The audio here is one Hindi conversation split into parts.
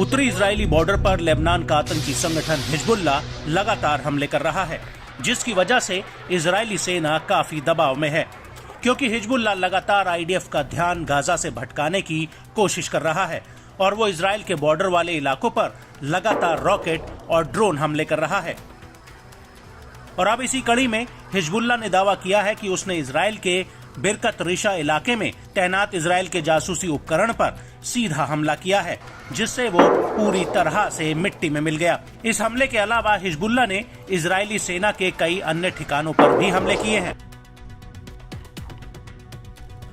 उत्तरी इजरायली बॉर्डर पर लेबनान का आतंकी संगठन हिजबुल्लाह लगातार हमले कर रहा है, जिसकी वजह से इजरायली सेना काफी दबाव में है, क्योंकि हिजबुल्लाह लगातार आईडीएफ का ध्यान गाजा से भटकाने की कोशिश कर रहा है और वो इजरायल के बॉर्डर वाले इलाकों पर लगातार रॉकेट और ड्रोन हमले कर रहा है। और अब इसी कड़ी में हिजबुल्लाह ने दावा किया है कि उसने इजरायल के बिरकत रिशा इलाके में तैनात इजरायल के जासूसी उपकरण पर सीधा हमला किया है, जिससे वो पूरी तरह से मिट्टी में मिल गया। इस हमले के अलावा हिजबुल्लाह ने इजरायली सेना के कई अन्य ठिकानों पर भी हमले किए हैं।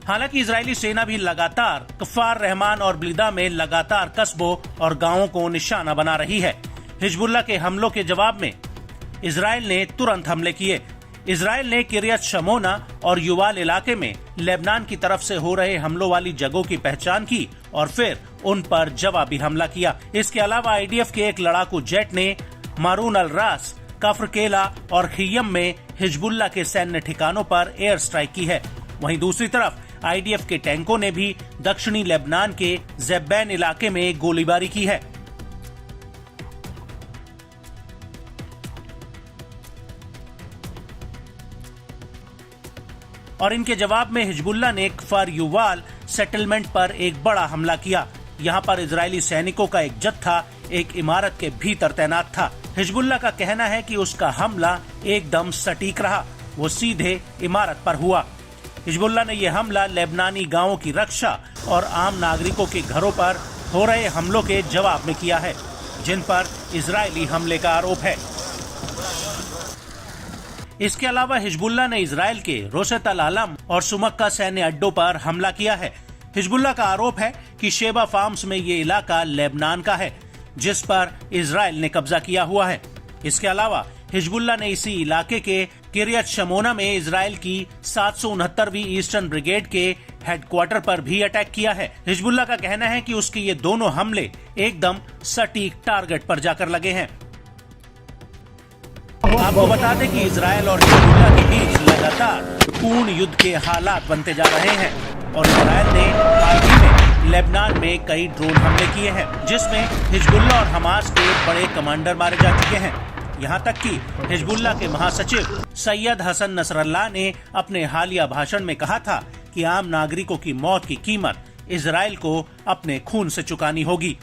हालांकि इजरायली सेना भी लगातार कफार रहमान और ब्लिदा में लगातार कस्बों और गांवों को निशाना बना रही है। हिजबुल्लाह के हमलों के जवाब में इजरायल ने तुरंत हमले किए। इजरायल ने किरियत शमोना और युवाल इलाके में लेबनान की तरफ से हो रहे हमलों वाली जगहों की पहचान की और फिर उन पर जवाबी हमला किया। इसके अलावा आईडीएफ के एक लड़ाकू जेट ने मारून अल रास, कफ्रकेला और खियम में हिजबुल्लाह के सैन्य ठिकानों पर एयर स्ट्राइक की है। वहीं दूसरी तरफ आईडीएफ के टैंकों ने भी दक्षिणी लेबनान के ज़ेब्बैन इलाके में गोलीबारी की है। और इनके जवाब में हिजबुल्लाह ने कफार युवाल सेटलमेंट पर एक बड़ा हमला किया। यहाँ पर इजरायली सैनिकों का एक जत्था एक इमारत के भीतर तैनात था। हिजबुल्लाह का कहना है कि उसका हमला एकदम सटीक रहा, वो सीधे इमारत पर हुआ। हिजबुल्लाह ने यह हमला लेबनानी गांवों की रक्षा और आम नागरिकों के घरों पर हो रहे हमलों के जवाब में किया है, जिन पर इजरायली हमले का आरोप है। इसके अलावा हिजबुल्लाह ने इजरायल के रोशत अल आलम और सुमक्का सैन्य अड्डों पर हमला किया है। हिजबुल्लाह का आरोप है कि शेबा फार्म्स में ये इलाका लेबनान का है, जिस पर इजरायल ने कब्जा किया हुआ है। इसके अलावा हिजबुल्लाह ने इसी इलाके के किरियत शमोना में इजरायल की 769वीं ईस्टर्न ब्रिगेड के हेडक्वार्टर पर भी अटैक किया है। हिजबुल्लाह का कहना है कि उसके ये दोनों हमले एकदम सटीक टारगेट पर जाकर लगे हैं। आपको बता दें कि इजरायल और हिजबुल्लाह के बीच लगातार पूर्ण युद्ध के हालात बनते जा रहे हैं और इजरायल ने हाल ही में लेबनान में कई ड्रोन हमले किए हैं, जिसमें हिजबुल्लाह और हमास के बड़े कमांडर मारे जा चुके हैं। यहाँ तक कि हिजबुल्लाह के महासचिव सैयद हसन नसरल्लाह ने अपने हालिया भाषण में कहा था कि आम नागरिकों की मौत की कीमत इजरायल को अपने खून से चुकानी होगी।